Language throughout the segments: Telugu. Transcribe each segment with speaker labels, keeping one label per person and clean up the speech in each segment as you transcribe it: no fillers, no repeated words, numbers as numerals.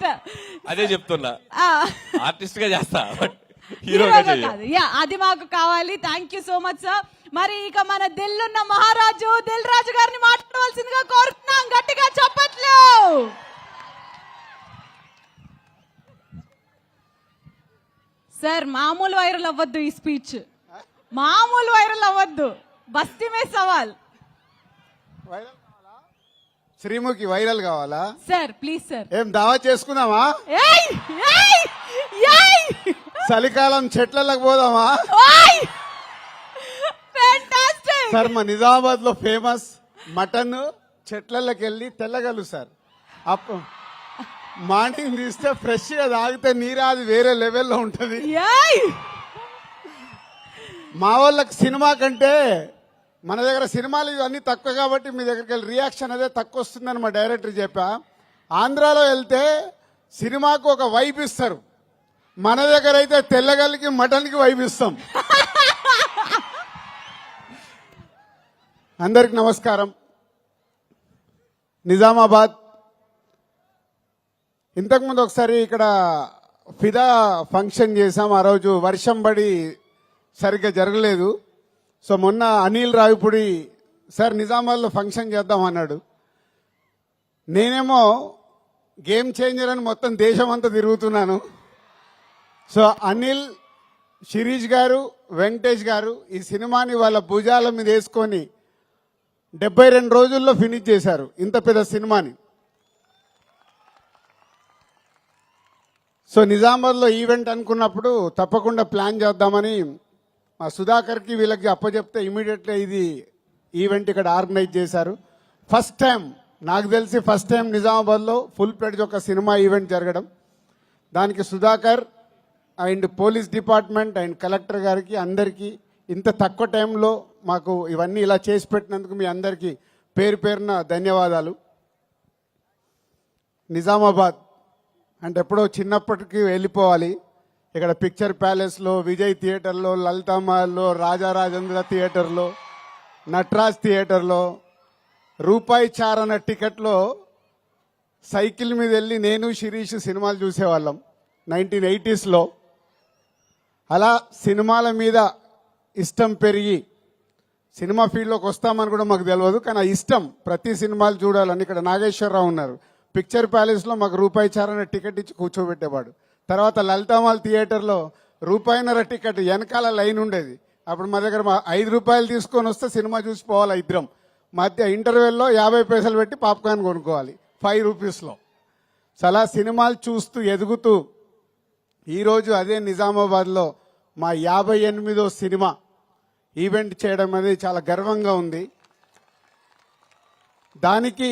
Speaker 1: కరెక్ట్.
Speaker 2: అదే చెప్తున్నా, ఆర్టిస్ట్ గా చేస్తా, హీరో
Speaker 1: కాదు. యా, అది మాకు కావాలి. Thank you so much sir. మరి ఇక మన దిల్లున్న మహారాజు దిల్ రాజు గారిని మాట్లాడవలసిందిగా కోరుతున్నాం. గట్టిగా చప్పట్లు. సార్ మామూలు వైరల్ అవ్వద్దు ఈ స్పీచ్, మామూలు వైరల్ అవ్వద్దు. బస్తీ మే సవాల్.
Speaker 3: శ్రీముఖి వైరల్ కావాలా
Speaker 1: సార్? Please sir.
Speaker 3: ఏం దావా చేసుకుందామా? చలికాలం చెట్లకు పోదామా? సార్ మా నిజామాబాద్ లో ఫేమస్ మటన్ చెట్లకి వెళ్ళి తెల్లగలు సార్. అప్పుడు మార్నింగ్ తీస్తే ఫ్రెష్ గా తాగితే నీరు అది వేరే లెవెల్లో ఉంటది. మా వాళ్ళకి సినిమా కంటే మన దగ్గర సినిమాలు ఇవన్నీ తక్కువ కాబట్టి మీ దగ్గరికి వెళ్ళి రియాక్షన్ అదే తక్కువ వస్తుందని మా డైరెక్టర్ చెప్పా. ఆంధ్రాలో వెళ్తే సినిమాకు ఒక వైబ్ ఇస్తారు, మన దగ్గర అయితే తెల్లగల్లికి మటన్కి వైబ్ ఇస్తాం. అందరికి నమస్కారం. నిజామాబాద్ ఇంతకుముందు ఒకసారి ఇక్కడ ఫిదా ఫంక్షన్ చేశాం. ఆ రోజు వర్షం పడి సరిగ్గా జరగలేదు. సో మొన్న అనిల్ రావిపూడి సార్ నిజామాబాద్లో ఫంక్షన్ చేద్దాం అన్నాడు. నేనేమో గేమ్ చేంజర్ అని మొత్తం దేశం అంతా తిరుగుతున్నాను. సో అనిల్, శిరీష్ గారు, వెంకటేష్ గారు ఈ సినిమాని వాళ్ళ భుజాల మీద వేసుకొని 72 రోజుల్లో ఫినిష్ చేశారు ఇంత పెద్ద సినిమాని. సో నిజామాబాద్లో ఈవెంట్ అనుకున్నప్పుడు తప్పకుండా ప్లాన్ చేద్దామని మా సుధాకర్కి వీళ్ళకి అప్పచెప్తే ఇమీడియట్గా ఇది ఈవెంట్ ఇక్కడ ఆర్గనైజ్ చేశారు. ఫస్ట్ టైం నాకు తెలిసి నిజామాబాద్లో ఫుల్ ప్లేడ్జ్ ఒక సినిమా ఈవెంట్ జరగడం. దానికి Sudhakar and police department and collector గారికి అందరికీ ఇంత తక్కువ టైంలో మాకు ఇవన్నీ ఇలా చేసి పెట్టినందుకు మీ అందరికీ పేరు పేరున ధన్యవాదాలు. నిజామాబాద్ అంటే ఎప్పుడో చిన్నప్పటికీ వెళ్ళిపోవాలి. ఇక్కడ పిక్చర్ ప్యాలెస్లో, విజయ్ థియేటర్లో, లలితామహల్లో, రాజారాజేంద్ర థియేటర్లో, నటరాజ్ థియేటర్లో రూపాయి చారణ టికెట్లో సైకిల్ మీద వెళ్ళి నేను శిరీష్ సినిమాలు చూసేవాళ్ళం 1980s. అలా సినిమాల మీద ఇష్టం పెరిగి సినిమా ఫీల్డ్లోకి వస్తామని కూడా మాకు తెలియదు, కానీ ఆ ఇష్టం ప్రతి సినిమాలు చూడాలని. ఇక్కడ నాగేశ్వరరావు ఉన్నారు, పిక్చర్ ప్యాలెస్లో మాకు రూపాయి చారణ టికెట్ ఇచ్చి కూర్చోబెట్టేవాడు. తర్వాత లలితామాల్ థియేటర్లో రూపాయిన్నర టికెట్ వెనకాల లైన్ ఉండేది. అప్పుడు మా దగ్గర 5 రూపాయలు తీసుకొని వస్తే సినిమా చూసిపోవాలి ఇద్దరం. మధ్య ఇంటర్వెల్లో 50 పైసలు పెట్టి పాప్కార్న్ కొనుక్కోవాలి 5 రూపీస్లో. అలా సినిమాలు చూస్తూ ఎదుగుతూ ఈరోజు అదే నిజామాబాద్లో మా 58వ సినిమా ఈవెంట్ చేయడం అనేది చాలా గర్వంగా ఉంది. దానికి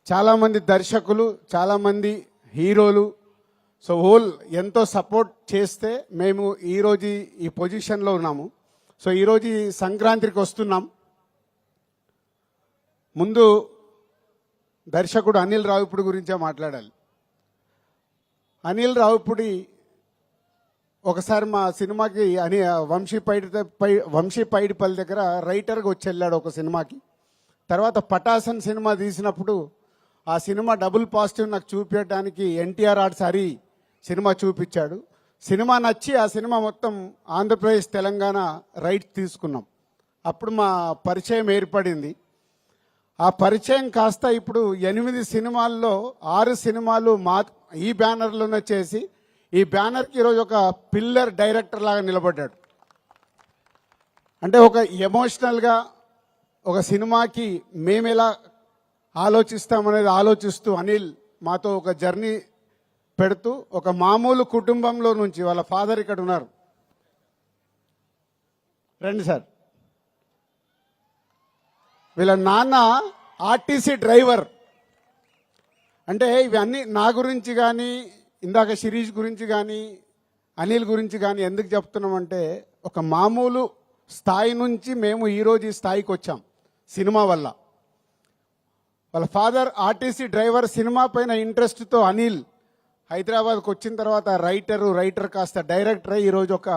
Speaker 3: చాలామంది దర్శకులు, చాలామంది హీరోలు, సో హోల్ ఎంతో సపోర్ట్ చేస్తే మేము ఈరోజు ఈ పొజిషన్లో ఉన్నాము. సో ఈరోజు ఈ సంక్రాంతికి వస్తున్నాం. ముందు దర్శకుడు అనిల్ రావిపూడి గురించే మాట్లాడాలి. అనిల్ రావిపూడి ఒకసారి మా సినిమాకి వంశీ పైడిపల్లి దగ్గర రైటర్గా వచ్చి వెళ్ళాడు ఒక సినిమాకి. తర్వాత పటాసన్ సినిమా తీసినప్పుడు ఆ సినిమా డబుల్ పాజిటివ్ నాకు చూపించడానికి ఎన్టీఆర్ ఆర్ట్స్ హరి సినిమా చూపించాడు. సినిమా నచ్చి ఆ సినిమా మొత్తం ఆంధ్రప్రదేశ్, తెలంగాణ రైట్స్ తీసుకున్నాం. అప్పుడు మా పరిచయం ఏర్పడింది. ఆ పరిచయం కాస్త ఇప్పుడు 8 సినిమాల్లో 6 సినిమాలు ఈ బ్యానర్లోనే చేసి ఈ బ్యానర్కి ఈరోజు ఒక పిల్లర్ డైరెక్టర్ లాగా నిలబడ్డాడు. అంటే ఒక ఎమోషనల్గా ఒక సినిమాకి మేము ఎలా ఆలోచిస్తామనేది ఆలోచిస్తూ అనిల్ మాతో ఒక జర్నీ పెడుతూ ఒక మామూలు కుటుంబంలో నుంచి, వాళ్ళ ఫాదర్ ఇక్కడ ఉన్నారు, రండి సార్, వీళ్ళ నాన్న ఆర్టీసీ డ్రైవర్. అంటే ఇవన్నీ నా గురించి కానీ, ఇందాక శిరీష్ గురించి కానీ, అనిల్ గురించి కానీ ఎందుకు చెప్తున్నామంటే ఒక మామూలు స్థాయి నుంచి మేము ఈరోజు ఈ స్థాయికి వచ్చాం సినిమా వల్ల. వాళ్ళ ఫాదర్ ఆర్టీసీ డ్రైవర్. సినిమా పైన ఇంట్రెస్ట్తో అనిల్ హైదరాబాద్కి వచ్చిన తర్వాత రైటర్ కాస్త డైరెక్టర్ అయ్యి ఈరోజు ఒక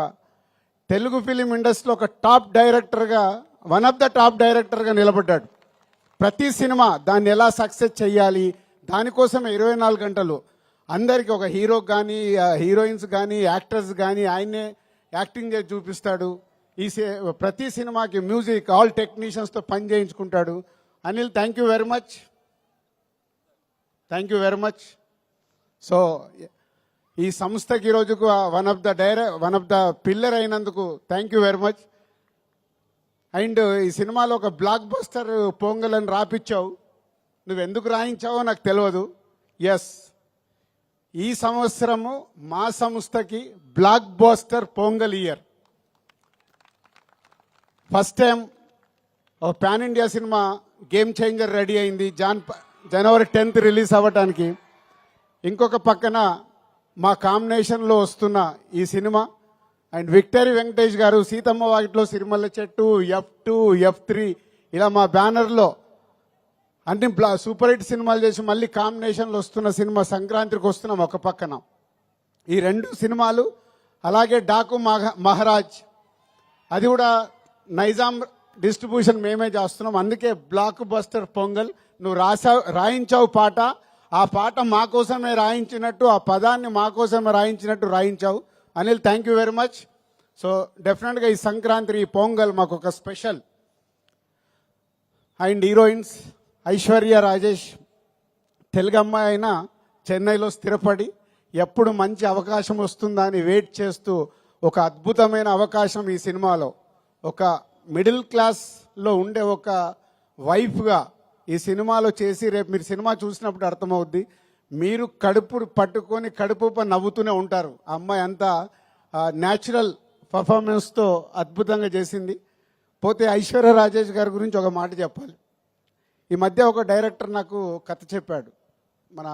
Speaker 3: తెలుగు ఫిలిం ఇండస్ట్రీలో ఒక టాప్ డైరెక్టర్గా, వన్ ఆఫ్ ద టాప్ డైరెక్టర్గా నిలబడ్డాడు. ప్రతి సినిమా దాన్ని ఎలా సక్సెస్ చేయాలి, దానికోసం 24 గంటలు అందరికి ఒక హీరోకి కానీ హీరోయిన్స్ కానీ యాక్టర్స్ కానీ ఆయనే యాక్టింగ్ చేసి చూపిస్తాడు. ప్రతి సినిమాకి మ్యూజిక్ ఆల్ టెక్నీషియన్స్తో పని చేయించుకుంటాడు. Anil, thank you very much, thank you very much. So ఈ సంస్థకి ఈరోజుకు వన్ ఆఫ్ ద పిల్లర్ అయినందుకు thank you very much. And ఈ సినిమాలో ఒక బ్లాక్ బస్టర్ పొంగల్ అని రాపిచ్చావు. నువ్వు ఎందుకు రాయించావో నాకు తెలియదు. ఎస్, ఈ సంవత్సరము మా సంస్థకి blockbuster Pongal year. First time ఒక pan India cinema game changer ready అయింది జనవరి 10th రిలీజ్ అవ్వటానికి. ఇంకొక పక్కన మా కాంబినేషన్లో వస్తున్న ఈ సినిమా అండ్ విక్టరీ వెంకటేష్ గారు సీతమ్మ వాకిట్లో సిరిమల్ల చెట్టు, F2, F3 ఇలా మా బ్యానర్లో అన్ని సూపర్ హిట్ సినిమాలు చేసి మళ్ళీ కాంబినేషన్లో వస్తున్న సినిమా సంక్రాంతికి వస్తున్నాం ఒక పక్కన. ఈ 2 సినిమాలు, అలాగే డాకు మహారాజ్, అది కూడా నైజాం డిస్ట్రిబ్యూషన్ మేమే చేస్తున్నాం. అందుకే బ్లాక్ బస్టర్ పొంగల్. నువ్వు రాయించావు పాట, ఆ పాట మా కోసమే రాయించినట్టు, ఆ పదాన్ని మా కోసమే రాయించావు. Anil, thank you very much. So డెఫినెట్గా ఈ సంక్రాంతి, ఈ పొంగల్ మాకు ఒక special. And heroines Aishwarya Rajesh, Telugu అమ్మాయి అయినా చెన్నైలో స్థిరపడి ఎప్పుడు మంచి అవకాశం వస్తుందా అని వెయిట్ చేస్తూ ఒక అద్భుతమైన అవకాశం ఈ సినిమాలో ఒక మిడిల్ క్లాస్లో ఉండే ఒక వైఫ్గా ఈ సినిమాలో చేసి, రేపు మీరు సినిమా చూసినప్పుడు అర్థమవుద్ది. మీరు కడుపు పట్టుకొని కడుపు నవ్వుతూనే ఉంటారు. ఆ అమ్మాయి అంతా న్యాచురల్ పర్ఫార్మెన్స్తో అద్భుతంగా చేసింది. పోతే ఐశ్వర్య రాజేష్ గారి గురించి ఒక మాట చెప్పాలి. ఈ మధ్య ఒక డైరెక్టర్ నాకు కథ చెప్పాడు, మన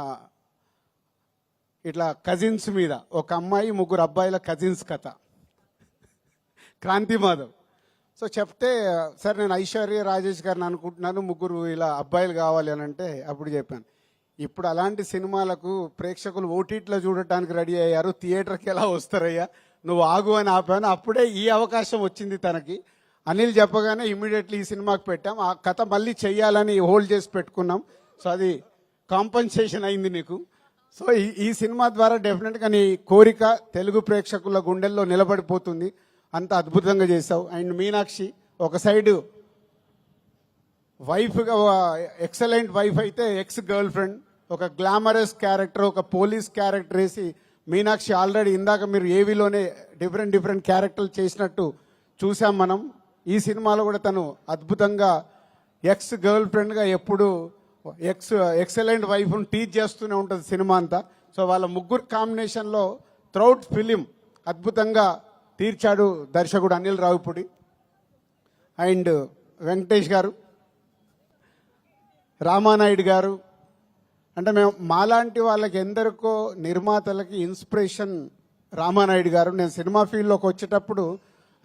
Speaker 3: ఇట్లా కజిన్స్ మీద, ఒక అమ్మాయి 3 అబ్బాయిల కజిన్స్ కథ, క్రాంతి మాధవ్. సో చెప్తే, సరే నేను ఐశ్వర్య రాజేష్ గారిని అనుకుంటున్నాను, 3 ఇలా అబ్బాయిలు కావాలి అని అంటే అప్పుడు చెప్పాను, ఇప్పుడు అలాంటి సినిమాలకు ప్రేక్షకులు ఓటీటీలో చూడటానికి రెడీ అయ్యారు, థియేటర్కి ఎలా వస్తారయ్యా, నువ్వు ఆగు అని ఆపాను. అప్పుడే ఈ అవకాశం వచ్చింది తనకి. అనిల్ చెప్పగానే ఇమీడియట్లీ ఈ సినిమాకి పెట్టాం. ఆ కథ మళ్ళీ చెయ్యాలని హోల్డ్ చేసి పెట్టుకున్నాం. సో అది కాంపన్సేషన్ అయింది నీకు. సో ఈ సినిమా ద్వారా డెఫినెట్గా నీ కోరిక తెలుగు ప్రేక్షకుల గుండెల్లో నిలబడిపోతుంది. అంత అద్భుతంగా చేశావు. అండ్ మీనాక్షి ఒక సైడు వైఫ్గా, ఎక్సలెంట్ వైఫ్ అయితే ఎక్స్ గర్ల్ ఫ్రెండ్, ఒక గ్లామరస్ క్యారెక్టర్, ఒక పోలీస్ క్యారెక్టర్ వేసి మీనాక్షి ఆల్రెడీ ఇందాక మీరు ఏవీలోనే డిఫరెంట్ క్యారెక్టర్లు చేసినట్టు చూసాం మనం. ఈ సినిమాలో కూడా తను అద్భుతంగా ఎక్స్ గర్ల్ ఫ్రెండ్గా ఎప్పుడు ఎక్సలెంట్ వైఫ్ను టీచ్ చేస్తూనే ఉంటుంది సినిమా అంతా. సో వాళ్ళ 3 కాంబినేషన్లో త్రౌట్ ఫిలిం అద్భుతంగా తీర్చాడు దర్శకుడు అనిల్ రావిపూడి. అండ్ వెంకటేష్ గారు, రామానాయుడు గారు, అంటే మేము మాలాంటి వాళ్ళకి ఎందరికో నిర్మాతలకి ఇన్స్పిరేషన్ రామానాయుడు గారు. నేను సినిమా ఫీల్డ్లోకి వచ్చేటప్పుడు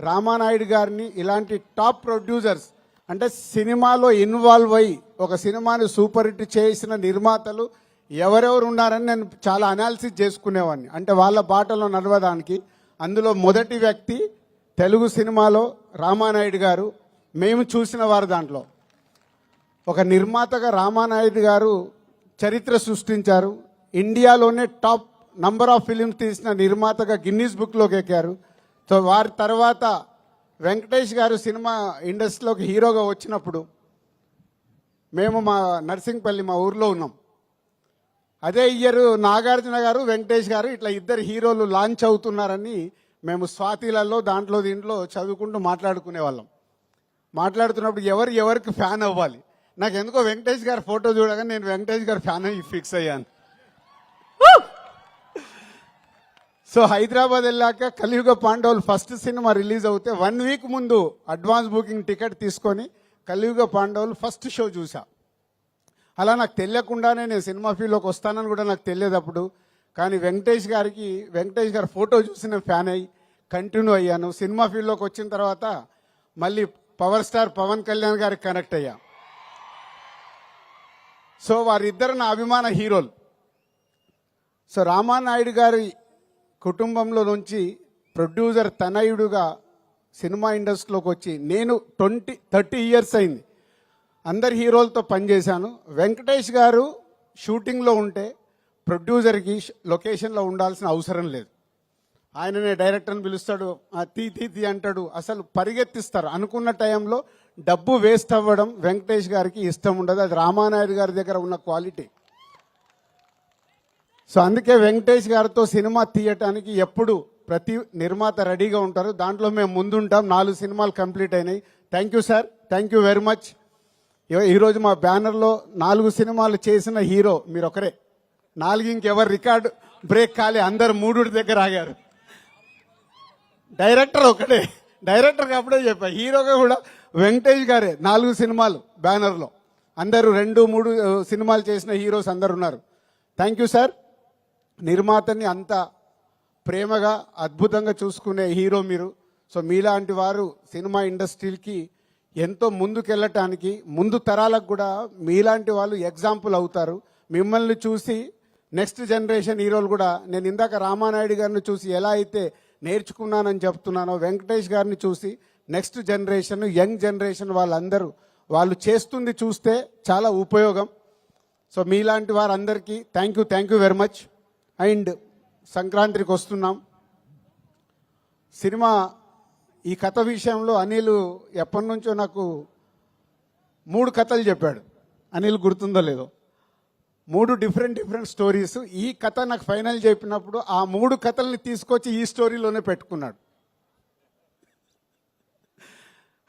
Speaker 3: రామానాయుడు గారిని, ఇలాంటి టాప్ ప్రొడ్యూసర్స్, అంటే సినిమాలో ఇన్వాల్వ్ అయ్యి ఒక సినిమాని సూపర్ హిట్ చేసిన నిర్మాతలు ఎవరెవరు ఉన్నారని నేను చాలా అనాలిసిస్ చేసుకునేవాడిని, అంటే వాళ్ళ బాటలో నడవడానికి. అందులో మొదటి వ్యక్తి తెలుగు సినిమాలో రామానాయుడు గారు. మేము చూసిన వారు దాంట్లో ఒక నిర్మాతగా రామానాయుడు గారు చరిత్ర సృష్టించారు. ఇండియాలోనే టాప్ నంబర్ ఆఫ్ ఫిలిమ్స్ తీసిన నిర్మాతగా గిన్నీస్ బుక్లోకి ఎక్కారు. సో వారి తర్వాత వెంకటేష్ గారు సినిమా ఇండస్ట్రీలోకి హీరోగా వచ్చినప్పుడు మేము మా నర్సింగ్పల్లి, మా ఊర్లో ఉన్నాం. అదే ఇయర్ నాగార్జున గారు, వెంకటేష్ గారు ఇట్లా 2 హీరోలు లాంచ్ అవుతున్నారని మేము స్వాతిలలో దీంట్లో చదువుకుంటూ మాట్లాడుకునే వాళ్ళం. మాట్లాడుతున్నప్పుడు ఎవరికి ఫ్యాన్ అవ్వాలి, నాకు ఎందుకో వెంకటేష్ గారి ఫోటో చూడగానే నేను వెంకటేష్ గారి ఫ్యాన్ అయ్యి ఫిక్స్ అయ్యాను. సో హైదరాబాద్ వెళ్ళాక కలియుగ పాండవులు ఫస్ట్ సినిమా రిలీజ్ అవుతే 1 వీక్ ముందు అడ్వాన్స్ బుకింగ్ టికెట్ తీసుకొని కలియుగ పాండవులు ఫస్ట్ షో చూసా. అలా నాకు తెలియకుండానే నేను సినిమా ఫీల్డ్లోకి వస్తానని కూడా నాకు తెలియదు అప్పుడు. కానీ వెంకటేష్ గారి ఫోటో చూసి నేను ఫ్యాన్ అయ్యి కంటిన్యూ అయ్యాను. సినిమా ఫీల్డ్లోకి వచ్చిన తర్వాత మళ్ళీ పవర్ స్టార్ పవన్ కళ్యాణ్ గారికి కనెక్ట్ అయ్యా. సో వారిద్దరు నా అభిమాన హీరోలు. సో రామానాయుడు గారి కుటుంబంలో నుంచి ప్రొడ్యూసర్ తనయుడుగా సినిమా ఇండస్ట్రీలోకి వచ్చి నేను 30 ఇయర్స్ అయింది. అందరి హీరోలతో పనిచేశాను. వెంకటేష్ గారు షూటింగ్లో ఉంటే ప్రొడ్యూసర్కి లొకేషన్లో ఉండాల్సిన అవసరం లేదు. ఆయననే డైరెక్టర్ని పిలుస్తాడు, తీ తీ తీ అంటాడు, అసలు పరిగెత్తిస్తారు. అనుకున్న టైంలో డబ్బు వేస్ట్ అవ్వడం వెంకటేష్ గారికి ఇష్టం ఉండదు. అది రామానాయుడు గారి దగ్గర ఉన్న క్వాలిటీ. సో అందుకే వెంకటేష్ గారితో సినిమా తీయటానికి ఎప్పుడు ప్రతి నిర్మాత రెడీగా ఉంటారు. దాంట్లో మేము ముందుంటాం. 4 సినిమాలు కంప్లీట్ అయినాయి. Thank you sir, thank you very much. ఈరోజు మా బ్యానర్లో 4 సినిమాలు చేసిన హీరో మీరు ఒకరే. 4 ఇంకెవరు రికార్డు బ్రేక్ కాలే, అందరు 3 దగ్గర ఆగారు. డైరెక్టర్ ఒకటే, డైరెక్టర్కి అప్పుడే చెప్పా. హీరోగా కూడా వెంకటేష్ గారే. 4 సినిమాలు బ్యానర్లో, అందరూ 2-3 సినిమాలు చేసిన హీరోస్ అందరు ఉన్నారు. Thank you sir. నిర్మాతని అంత ప్రేమగా అద్భుతంగా చూసుకునే హీరో మీరు. సో మీలాంటి వారు సినిమా ఇండస్ట్రీకి ఎంతో ముందుకెళ్ళటానికి, ముందు తరాలకు కూడా మీలాంటి వాళ్ళు ఎగ్జాంపుల్ అవుతారు. మిమ్మల్ని చూసి నెక్స్ట్ జనరేషన్ హీరోలు కూడా, నేను ఇందాక రామానాయుడు గారిని చూసి ఎలా అయితే నేర్చుకున్నానని చెప్తున్నానో, వెంకటేష్ గారిని చూసి నెక్స్ట్ జనరేషన్, యంగ్ జనరేషన్ వాళ్ళందరూ వాళ్ళు చేస్తుంది చూస్తే చాలా ఉపయోగం. సో మీలాంటి వారందరికీ thank you very much. And సంక్రాంతికి వస్తున్నాం. సినిమా ఈ కథ విషయంలో అనిల్ ఎప్పటి నుంచో నాకు 3 కథలు చెప్పాడు. అనిల్ గుర్తుందో లేదో, 3 డిఫరెంట్ స్టోరీస్. ఈ కథ నాకు ఫైనల్ చెప్పినప్పుడు ఆ 3 కథల్ని తీసుకొచ్చి ఈ స్టోరీలోనే పెట్టుకున్నాడు.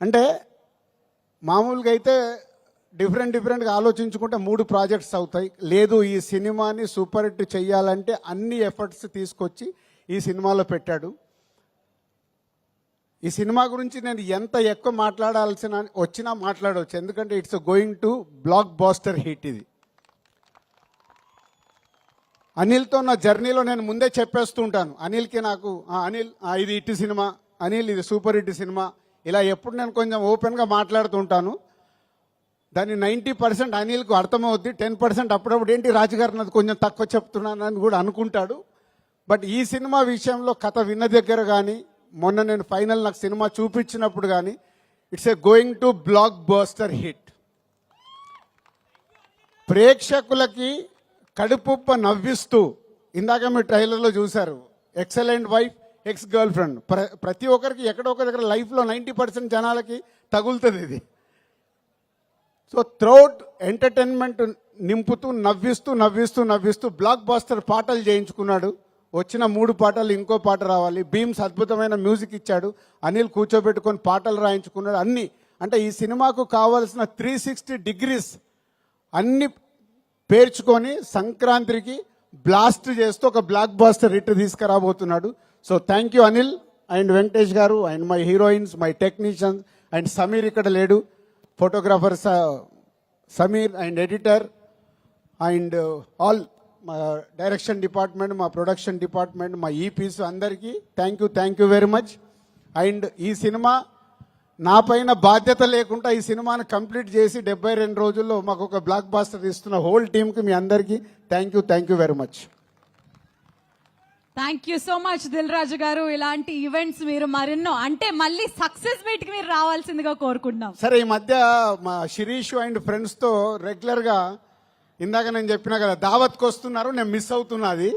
Speaker 3: అంటే మామూలుగా అయితే డిఫరెంట్గా ఆలోచించుకుంటే 3 ప్రాజెక్ట్స్ అవుతాయి. లేదు, ఈ సినిమాని సూపర్ హిట్ చెయ్యాలంటే అన్ని ఎఫర్ట్స్ తీసుకొచ్చి ఈ సినిమాలో పెట్టాడు. ఈ సినిమా గురించి నేను ఎంత ఎక్కువ మాట్లాడాల్సిన వచ్చినా మాట్లాడవచ్చు, ఎందుకంటే it's going to blockbuster hit. ఇది అనిల్తో నా జర్నీలో నేను ముందే చెప్పేస్తూ ఉంటాను. అనిల్కి నాకు అనిల్ ఇది హిట్ సినిమా, అనిల్ ఇది సూపర్ హిట్ సినిమా, ఇలా ఎప్పుడు నేను కొంచెం ఓపెన్గా మాట్లాడుతూ ఉంటాను. దాన్ని 90% అనిల్కు అర్థమవుద్ది. 10% అప్పుడప్పుడు ఏంటి రాజుగారిని అది కొంచెం తక్కువ చెప్తున్నానని కూడా అనుకుంటాడు. బట్ ఈ సినిమా విషయంలో కథ విన్న దగ్గర కానీ, మొన్న నేను ఫైనల్ నాకు సినిమా చూపించినప్పుడు కానీ, it's a going to block buster hit. ప్రేక్షకులకి కడుపుప్ప నవ్విస్తూ, ఇందాక మీరు ట్రైలర్లో చూశారు, excellent wife, ex girl friend. ప్రతి ఒక్కరికి ఎక్కడో ఒక దగ్గర లైఫ్లో 90% జనాలకి తగులుతుంది ఇది. సో త్రౌట్ ఎంటర్టైన్మెంట్ నింపుతూ నవ్విస్తూ బ్లాక్ బాస్టర్ పాటలు చేయించుకున్నాడు. వచ్చిన 3 పాటలు ఇంకో పాట రావాలి. బీమ్స్ అద్భుతమైన మ్యూజిక్ ఇచ్చాడు. అనిల్ కూర్చోబెట్టుకొని పాటలు రాయించుకున్నాడు. అన్ని అంటే ఈ సినిమాకు కావాల్సిన 360 డిగ్రీస్ అన్ని పేర్చుకొని సంక్రాంతికి బ్లాస్ట్ చేస్తూ ఒక బ్లాక్ బాస్టర్ హిట్ తీసుకురాబోతున్నాడు. So thank you Anil and Venkatesh garu and my heroines, my technicians and Sameer ఇక్కడ లేడు, photographer Sameer and editor and all మా డైరెక్షన్ డిపార్ట్మెంట్, మా ప్రొడక్షన్ డిపార్ట్మెంట్, మా ఈపీస్ అందరికీ thank you very much. And ఈ సినిమా నా పైన బాధ్యత లేకుండా ఈ సినిమాను కంప్లీట్ చేసి 72 రోజుల్లో మాకు ఒక బ్లాక్ బాస్టర్ ఇస్తున్న హోల్ టీమ్కి మీ అందరికీ thank you very much.
Speaker 1: Thank you so much Dil Raju garu. ఇలాంటి ఈవెంట్స్ మీరు మరెన్నో, అంటే మళ్ళీ సక్సెస్ మీట్ కి మీరు రావాల్సిందిగా కోరుకుంటున్నాం.
Speaker 3: సరే, ఈ మధ్య మా శిరీష్ అండ్ ఫ్రెండ్స్తో రెగ్యులర్గా, ఇందాక నేను చెప్పినా కదా, దావత్కి వస్తున్నారు, నేను మిస్ అవుతున్నది.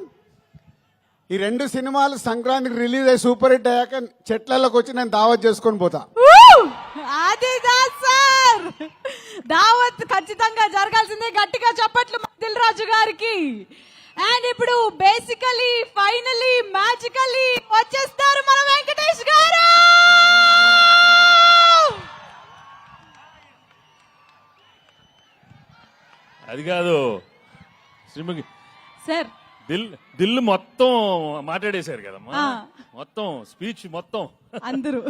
Speaker 3: ఈ 2 సినిమాలు సంక్రాంతికి రిలీజ్ అయ్యి సూపర్ హిట్ అయ్యాక చెట్లలోకి వచ్చి నేను దావత్ చేసుకొని పోతా.
Speaker 1: అది సార్, దావత్ ఖచ్చితంగా జరగాల్సిందే. గట్టిగా చెప్పట్లు దిల్ రాజు గారికి. అండ్ ఇప్పుడు బేసికలీ ఫైనలీ మ్యాజికలీ వచ్చేస్తారు మన వెంకటేష్ గారు.
Speaker 4: అది కాదు శ్రీముఖి
Speaker 1: సార్,
Speaker 4: దిల్ మొత్తం మాట్లాడేశారు కదమ్మా, మొత్తం స్పీచ్ మొత్తం
Speaker 1: అందరూ